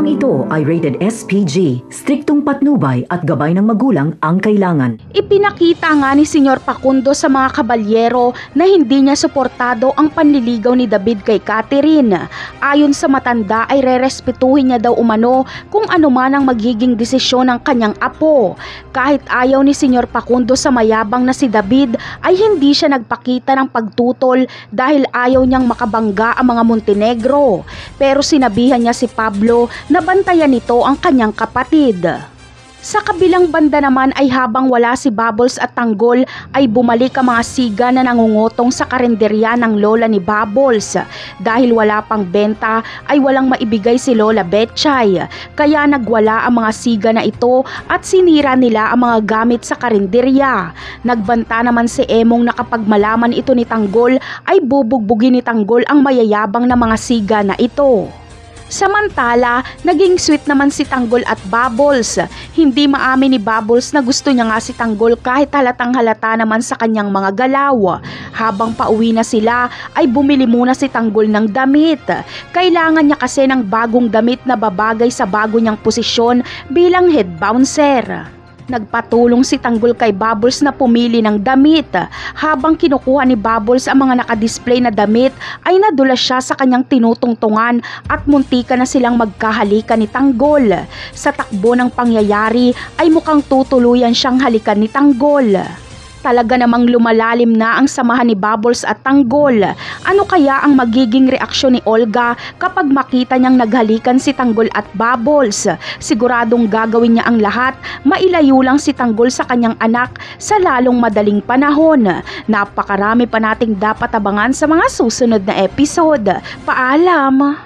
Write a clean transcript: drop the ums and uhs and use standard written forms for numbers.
Programang ito ay rated SPG, striktong patnubay at gabay ng magulang ang kailangan. Ipinakita nga ni Senyor Facundo sa mga kabalyero na hindi niya suportado ang panliligaw ni David kay Catherine. Ayon sa matanda ay rerespetuhin niya daw umano kung ano man ang magiging desisyon ng kanyang apo. Kahit ayaw ni Senyor Facundo sa mayabang na si David ay hindi siya nagpakita ng pagtutol dahil ayaw niyang makabangga ang mga Montenegro. Pero sinabihan niya si Pablo na bantayan nito ang kanyang kapatid. Sa kabilang banda naman ay habang wala si Bubbles at Tanggol ay bumalik ang mga siga na nangungutong sa karinderya ng lola ni Bubbles. Dahil wala pang benta ay walang maibigay si Lola Betchay. Kaya nagwala ang mga siga na ito at sinira nila ang mga gamit sa karinderya. Nagbanta naman si Emong na kapag malaman ito ni Tanggol ay bubugbugin ni Tanggol ang mayayabang na mga siga na ito. Samantala, naging sweet naman si Tanggol at Bubbles. Hindi maamin ni Bubbles na gusto niya nga si Tanggol kahit halatang halata naman sa kanyang mga galaw. Habang pauwi na sila, ay bumili muna si Tanggol ng damit. Kailangan niya kasi ng bagong damit na babagay sa bago niyang posisyon bilang head bouncer. Nagpatulong si Tanggol kay Bubbles na pumili ng damit. Habang kinukuha ni Bubbles ang mga nakadisplay na damit ay nadulas siya sa kanyang tinutungtungan at muntika na silang magkahalikan ni Tanggol. Sa takbo ng pangyayari ay mukhang tutuluyan siyang halikan ni Tanggol. Talaga namang lumalalim na ang samahan ni Bubbles at Tanggol. Ano kaya ang magiging reaksyon ni Olga kapag makita niyang naghalikan si Tanggol at Bubbles? Siguradong gagawin niya ang lahat, mailayo lang si Tanggol sa kanyang anak sa lalong madaling panahon. Napakarami pa nating dapat abangan sa mga susunod na episode. Paalam!